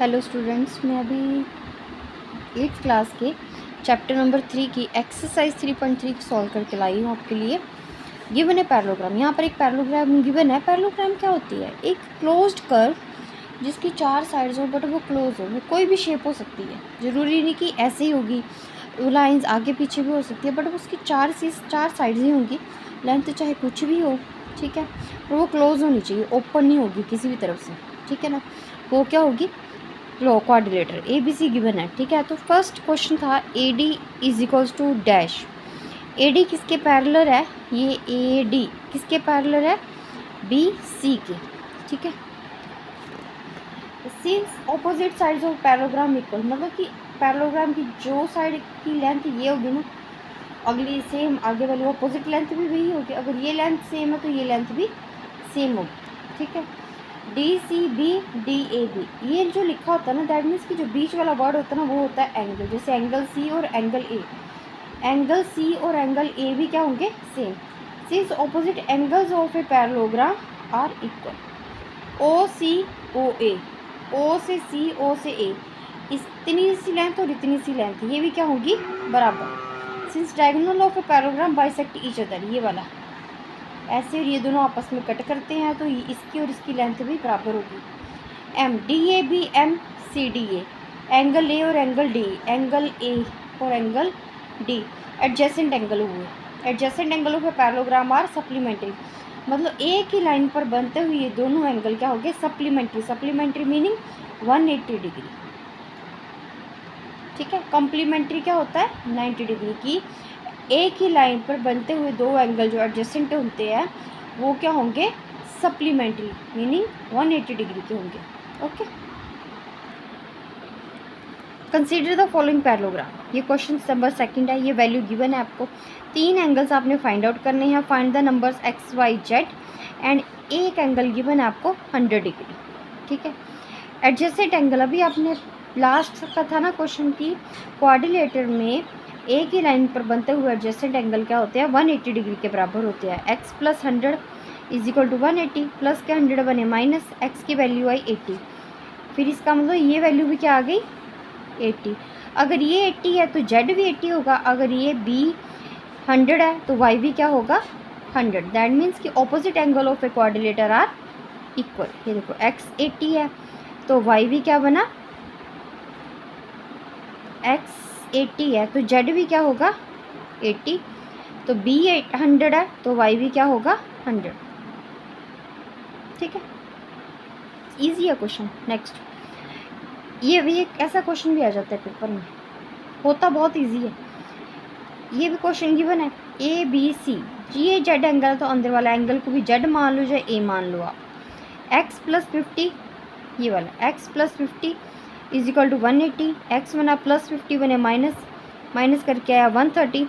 Hello students, मैं अभी 8th class के चैप्टर नंबर 3 की एक्सरसाइज 3.3 सॉल्व करके लाई हूँ आपके लिए। गिवन है पैरेललोग्राम। यहाँ पर एक पैरेललोग्राम गिवन है। पैरेललोग्राम क्या होती है? एक क्लोज्ड कर्व जिसकी 4 साइड्स हो बट वो क्लोज हो। वो कोई भी शेप हो सकती है, ज़रूरी नहीं कि ऐसे ही होगी। वो लाइंस आगे पीछे भी हो सकती है बट उसकी 4 साइड्स ही होंगी। लेंथ चाहे कुछ भी हो, ठीक है, पर वो क्लोज होनी चाहिए, ओपन नहीं होगी किसी भी तरफ से, ठीक है ना। वो क्या होगी? Quadrilateral. A B C given है, ठीक है। तो फर्स्ट क्वेश्चन था A D is equals to dash. A D किसके पैरेलल है? ये ए डी किसके पैरेलल है? बी सी के, ठीक है। Since opposite sides of parallelogram equal, मतलब कि पैरेललोग्राम की जो साइड की लेंथ ये होगी ना, अगली सेम आगे वाली ऑपोजिट लेंथ भी वही होगी। अगर ये लेंथ सेम है तो ये लेंथ भी सेम होगी, ठीक है। D C B D A B, ये जो लिखा होता है ना, दैट मीन्स कि जो बीच वाला वर्ड होता है ना वो होता है एंगल। जैसे एंगल सी और एंगल ए, एंगल सी और एंगल ए भी क्या होंगे? Same. Since opposite angles of a parallelogram are equal, O C O A, O से सी, ओ से ए, इतनी सी लेंथ और इतनी सी लेंथ ये भी क्या होगी? बराबर। Since diagonal of a parallelogram bisect each other, ये वाला ऐसे, और ये दोनों आपस में कट करते हैं तो इसकी और इसकी लेंथ भी बराबर होगी। M D A B M C D A, angle A और एंगल डी, एंगल ए और एंगल डी एडजेसेंट एंगल हुए। Adjacent angle of a parallelogram are supplementary, मतलब एक ही लाइन पर बनते हुए ये दोनों एंगल क्या हो गए? सप्लीमेंट्री। सप्लीमेंट्री मीनिंग 180 डिग्री, ठीक है। कॉम्प्लीमेंट्री क्या होता है? 90 डिग्री की। एक ही लाइन पर बनते हुए दो एंगल जो एडजेसेंट होते हैं वो क्या होंगे? सप्लीमेंट्री मीनिंग 180 डिग्री के होंगे, okay. Consider the following parallelogram, ये क्वेश्चन नंबर 2 है। ये वैल्यू गिवन है आपको। 3 एंगल्स आपने फाइंड आउट करने हैं। Find the numbers x y z and एक एंगल गिवन है आपको 100 डिग्री, ठीक है। एडजेसेंट एंगल, अभी आपने लास्ट का था ना क्वेश्चन की, क्वाड्रिलेटर में एक ही लाइन पर बनते हुए एडजेसेंट एंगल क्या होते हैं? 180 डिग्री के बराबर होते हैं। x plus 100 is equal to 180, plus के 100 बने माइनस, x की वैल्यू आई 80। फिर इसका मतलब ये वैल्यू भी क्या आ गई? 80। अगर ये 80 है तो z भी 80 होगा। अगर ये b 100 है तो y भी क्या होगा? 100। दैट मीन्स कि opposite angle of a quadrilateral are equal. ये देखो x 80 है तो y भी क्या बना? x 80 है तो z भी क्या होगा? 80। तो b 100 है तो y भी क्या होगा? 100, ठीक है। इजी है क्वेश्चन। नेक्स्ट, ये भी एक ऐसा क्वेश्चन भी आ जाता है पेपर में, होता बहुत इजी है। ये भी क्वेश्चन गिवन है ए बी सी, ये जेड एंगल है तो अंदर वाला एंगल को भी जेड मान लो या ए मान लो आप। x प्लस 50, ये वाला x plus 50 is equal to 180। x बना प्लस 50 बने माइनस, माइनस करके आया 130।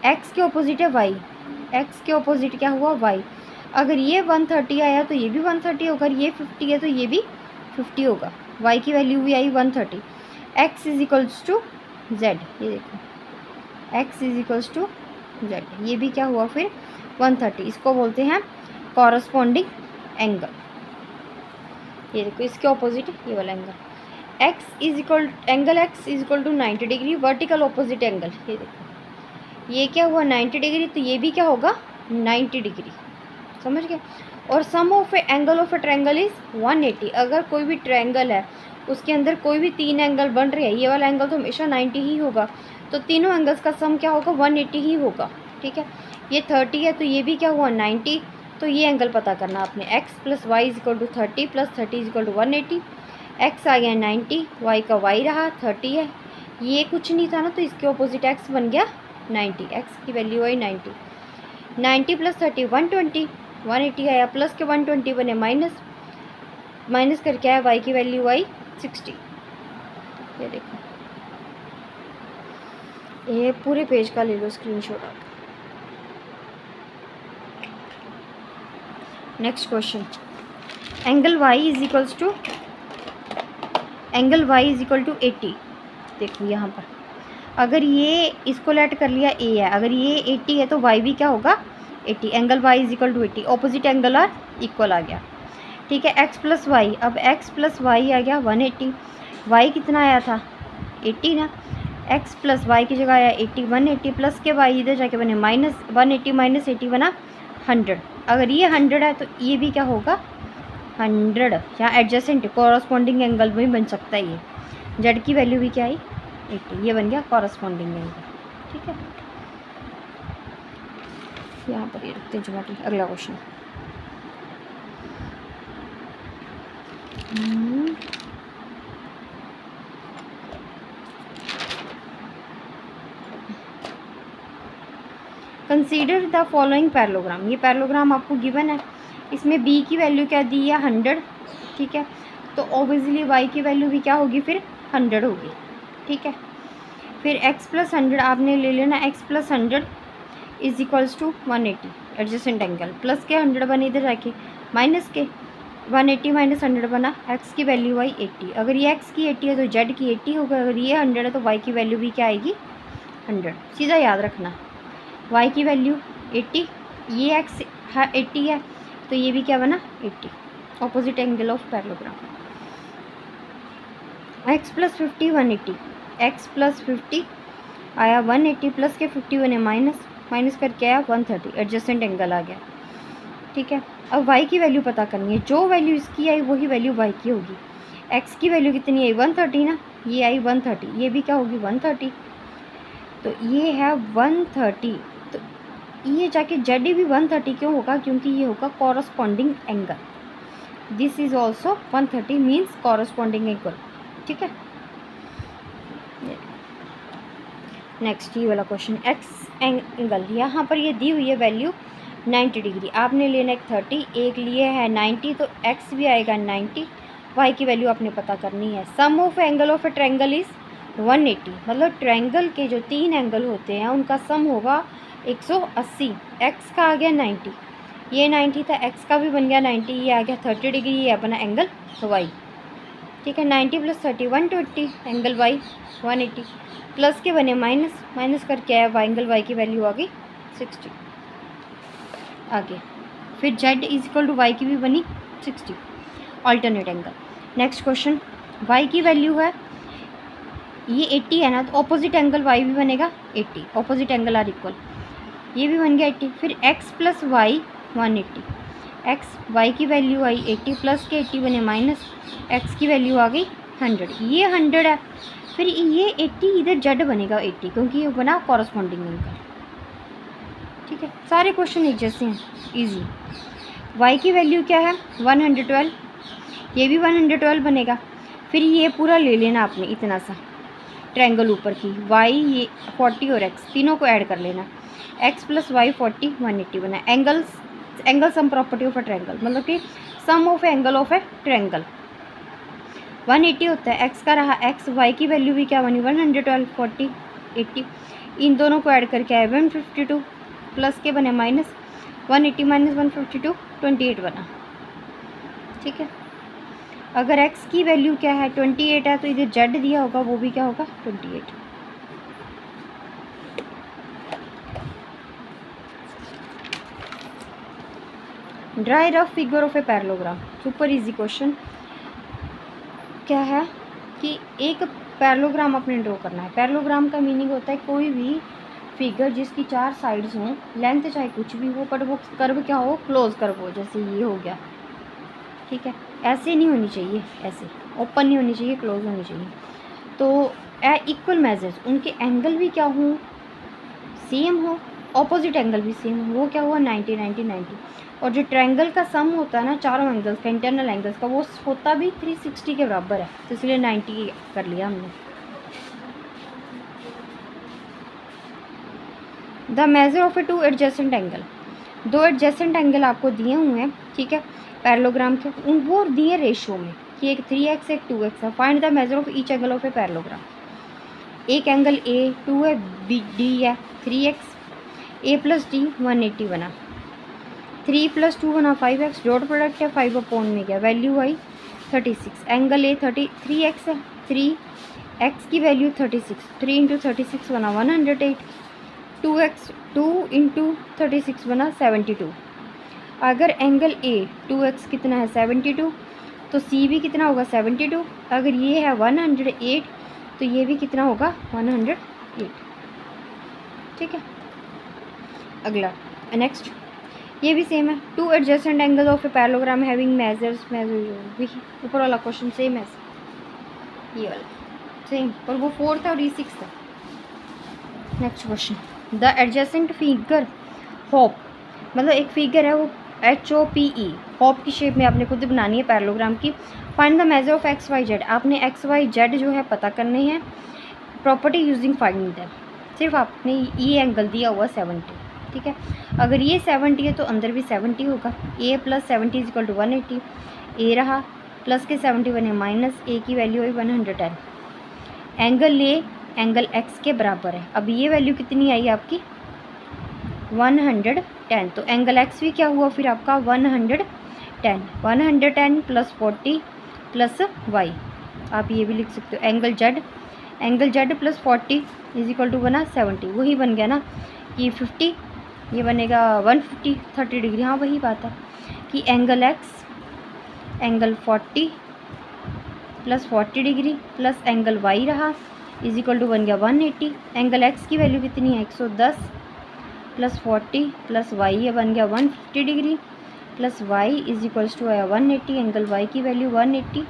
x के ऑपोजिट है y, x के ऑपोजिट क्या हुआ? y। अगर ये 130 आया तो ये भी 130 होगा, ये 50 है तो ये भी 50 होगा। y की वैल्यू भी आई 130। x is equals to z, ये देखो x is equals to z, ये भी क्या हुआ फिर? 130। इसको बोलते हैं कॉरस्पॉन्डिंग एंगल। ये देखो इसके ऑपोजिट ये वाला angle, x is equal angle x is equal to 90 degree, vertical opposite angle. ये देखो ये क्या हुआ? 90 डिग्री, तो ये भी क्या होगा? 90 डिग्री, समझ गए। और sum of a angle of a triangle is 180। अगर कोई भी ट्रायंगल है उसके अंदर कोई भी 3 एंगल बन रहे हैं, ये वाला एंगल तो हमेशा 90 ही होगा, तो तीनों एंगल्स का सम क्या होगा? 180 ही होगा, ठीक है। ये 30 है तो ये भी क्या हुआ? 90। तो ये एंगल पता करना आपने, x plus y is equal to 30 plus 30 is equal to 180। x आ गया 90, y का y रहा 30 है, ये कुछ नहीं था ना तो इसके ऑपोजिट x बन गया 90। x की वैल्यू आई 90। 90 प्लस 30 120, 180 आया, प्लस के 120 बने माइनस, माइनस करके आया y की वैल्यू आई 60। ये देखो ये पूरे पेज का ले लो स्क्रीनशॉट आप। Next question, angle y is equals to, angle y is equal to 80। देखो यहाँ पर अगर ये इसको लेट कर लिया a है, अगर ये 80 है तो y भी क्या होगा? 80। Angle y is equal to 80, opposite angle are equal आ गया। ठीक है। एक्स प्लस वाई, अब एक्स प्लस वाई आ गया 180, वाई कितना आया था 80 ना, एक्स प्लस वाई की जगह आया 80, 180 प्लस के वाई इधर जाके बने माइनस 180 माइनस 80 बना 100। अगर ये 100 है तो ये भी क्या होगा 100, यहाँ एडजेसेंट कॉरस्पॉन्डिंग एंगल भी बन सकता है ये। जेड की वैल्यू भी क्या आई 80, ये बन गया कॉरस्पॉन्डिंग एंगल। ठीक है, यहाँ पर ये रखते हैं ज्योमेट्री। अगला question, consider the following parallelogram. ये पैरेललोग्राम आपको गिवन है, इसमें बी की वैल्यू क्या दी है 100। ठीक है, तो ऑब्वियसली वाई की वैल्यू भी क्या होगी फिर 100 होगी। ठीक है, फिर एक्स प्लस 100 आपने ले लेना, x plus 100 is equals to 180 adjacent angle, plus के 100 बने इधर जाके माइनस के 180 माइनस 100 बना, एक्स की वैल्यू आई 80। अगर ये एक्स की 80 है तो जेड की 80 होगा, अगर ये 100 है तो वाई की वैल्यू भी क्या आएगी 100। सीधा याद रखना, वाई की वैल्यू 80, ये एक्स 80 है तो ये भी क्या बना 80, opposite angle of parallelogram. X plus 50 180, x plus 50 आया 180 प्लस के 50 बने माइनस, माइनस करके आया 130, एडजेसेंट एंगल आ गया। ठीक है, अब वाई की वैल्यू पता करनी है, जो वैल्यू इसकी आई वही वैल्यू वाई की होगी। एक्स की वैल्यू कितनी आई 130 ना, ये आई 130, ये भी क्या होगी 130, तो ये है 130, तो ये जाके जेड भी 130 क्यों होगा, क्योंकि ये होगा corresponding angle. This is also 130 means corresponding angle. ठीक है, नेक्स्ट ये वाला क्वेश्चन, एक्स एंगल यहाँ पर ये दी हुई है वैल्यू 90 डिग्री, आपने लेना एक 30, एक लिए है 90, तो एक्स भी आएगा 90, वाई की वैल्यू आपने पता करनी है। Sum of angle of a triangle is 180, मतलब ट्रायंगल के जो 3 एंगल होते हैं उनका सम होगा 180। एक्स का आ गया 90, ये 90 था, एक्स का भी बन गया 90, ये आ गया 30 डिग्री, ये अपना एंगल वाई। ठीक है, 90 प्लस 30 120, एंगल वाई 180, प्लस के बने माइनस, माइनस करके आया वाई, एंगल वाई की वैल्यू आ गई 60। आगे फिर z is equal to y की भी बनी 60, alternate angle. Next question, y की वैल्यू है ये 80 है ना, तो ऑपोजिट एंगल वाई भी बनेगा 80, ऑपोजिट एंगल आर इक्वल, ये भी बन गया 80। फिर x plus y 180, x y की वैल्यू आई 80 प्लस के 80 बने माइनस, एक्स की वैल्यू आ गई 100, ये 100 है, फिर ये 80 इधर जेड बनेगा 80 क्योंकि ये बना कॉरस्पॉन्डिंग एंगल। ठीक है, सारे क्वेश्चन एक जैसे हैं, इजी। वाई की वैल्यू क्या है 112, ये भी 112 बनेगा। फिर ये पूरा ले लेना आपने इतना सा ट्रायंगल ऊपर की, वाई ये 40 और एक्स तीनों को ऐड कर लेना, एक्स प्लस वाई 40 180 बना। Angle sum property of a triangle, मतलब कि sum of angle of a triangle 180 होता है, एक्स का रहा एक्स, वाई की वैल्यू भी क्या बनी 112 40 80, इन दोनों को ऐड करके आए 152 प्लस के बने माइनस, 180 माइनस 152 28 बना। ठीक है, अगर x की वैल्यू क्या है 28 है तो इधर z दिया होगा वो भी क्या होगा 28। Dry rough figure of a parallelogram, super easy question. क्या है कि एक पैरेललोग्राम अपने ड्रॉ करना है। पैरेललोग्राम का मीनिंग होता है कोई भी फिगर जिसकी 4 साइड्स हों, लेंथ चाहे कुछ भी हो, बट वो कर्व क्या हो क्लोज कर्व हो, जैसे ये हो गया। ठीक है, ऐसे नहीं होनी चाहिए, ऐसे ओपन नहीं होनी चाहिए, क्लोज होनी चाहिए। तो इक्वल मेजर्स, उनके एंगल भी क्या हो सेम हो, ऑपोजिट एंगल भी सेम हो, वो क्या हुआ 90 90 90। और जो ट्रायंगल का सम होता है ना चारों एंगल्स का, इंटरनल एंगल्स का, वो होता भी 360 के बराबर है, तो इसलिए 90 कर लिया हमने। The measure of A 2 adjacent angle, 2 adjacent angle आपको दिए हुए हैं। ठीक है, पैरेललोग्राम के उन वो दिए रेशियो में कि एक 3x एक 2x है। Find the measure of each angle of a parallelogram. एक एंगल A 2 है, D है 3x, A प्लस D 180 बना, 3 प्लस 2 बना 5x, डॉट प्रोडक्ट है 5 अपॉन में गया, value I 36। Angle A 3x है, 3x की वैल्यू 36, 3 इंटू 36 बना 108, 2x 2 इंटू 36 बना 72। अगर एंगल ए 2x कितना है 72, तो सी भी कितना होगा 72। अगर ये है 108, तो ये भी कितना होगा 108। ठीक है, अगला नेक्स्ट, ये भी सेम है। Two adjacent angle of a parallelogram having measures भी ऊपर वाला क्वेश्चन सेम है, ये वाला सेम, पर वो 4 था और ये 6 था। Next question, the adjacent figure hope, मतलब एक फिगर है वो HOPE, होप की शेप में आपने खुद बनानी है पैरेललोग्राम की। Find the measure of XYZ, आपने XYZ जो है पता करने हैं। प्रॉपर्टी यूजिंग फाइंड दैम, सिर्फ आपने ये एंगल दिया हुआ 70। ठीक है, अगर ये 70 है तो अंदर भी 70 होगा। A + 70 = 180, ए रहा प्लस के 70 बने माइनस, ए की वैल्यू हुई 110। एंगल ए एंगल x के बराबर है। अब ये वैल्यू कितनी आई आपकी 110, तो एंगल x भी क्या हुआ फिर आपका 110। 110 + 40 + y, आप ये भी लिख सकते हो। एंगल z + 40 = बना 70, वही बन गया ना कि 50, ये बनेगा 150, 30 डिग्री। हाँ वही बात है कि angle x angle 40 + 40 degree plus angle y रहा = बन गया 180। एंगल x की वैल्यू कितनी है 110 + 40 + y, ये बन गया 150 डिग्री प्लस y = आया 180। एंगल y की वैल्यू 180,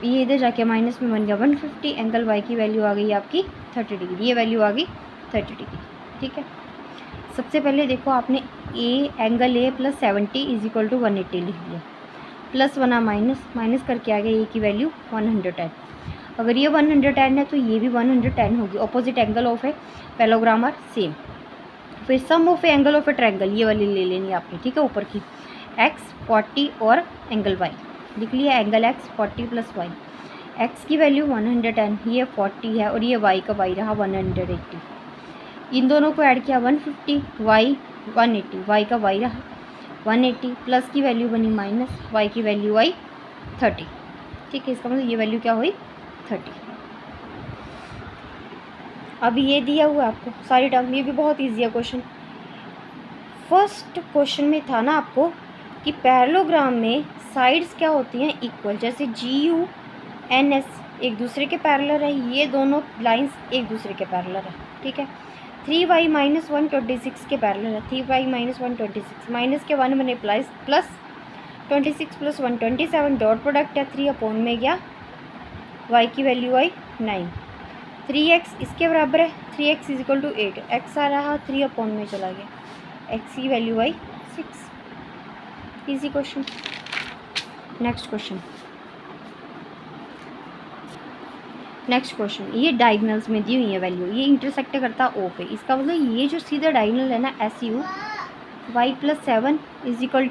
ये इधर जाके माइनस में बन गया 150। एंगल y की वैल्यू आ गई आपकी 30 डिग्री, ये वैल्यू आ गई 30 डिग्री। ठीक है, सबसे पहले देखो आपने एंगल a + 70 = 180 लिख लिया, प्लस बना माइनस करके आ गया ए की वैल्यू 110। अगर ये 110 है तो ये भी 110 होगी। Opposite angle of a parallelogram are same. फिर sum of a angle of a triangle, ये वाली ले लेनी आपने। ठीक है, ऊपर की x 40 और एंगल y लिख लिया। एंगल x 40 + y, x की वैल्यू 110, ये 40 है और ये y का y रहा 180। इन दोनों को ऐड किया 150, y 180, y का y रहा 180, प्लस की वैल्यू बनी माइनस, y की वैल्यू आई 30। ठीक है, इसका मतलब ये वैल्यू क्या हुई 30। अभी ये दिया हुआ है आपको सारी टर्म, ये भी बहुत ईजी है क्वेश्चन। फर्स्ट क्वेश्चन में था ना आपको कि पैरेललोग्राम में साइड्स क्या होती हैं इक्वल, जैसे GU NS एक दूसरे के पैरेलल है, ये दोनों लाइंस एक दूसरे के पैरेलल है। ठीक है, 3y - 126 के पैरेलल है। 3y - 126, माइनस के 1 बने प्लस 26 + 127, डॉट प्रोडक्ट है 3 अपॉन में गया, y की वैल्यू आई 9। 3x इसके बराबर है, 3x = 8, x आ रहा 3 अपॉन में चला गया, x की वैल्यू आई 6। Easy question. नेक्स्ट क्वेश्चन, ये डायगनल्स में दी हुई है वैल्यू, ये इंटरसेक्ट करता O पे। इसका मतलब ये जो सीधा डायगनल है ना SU, y + 7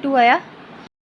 = आया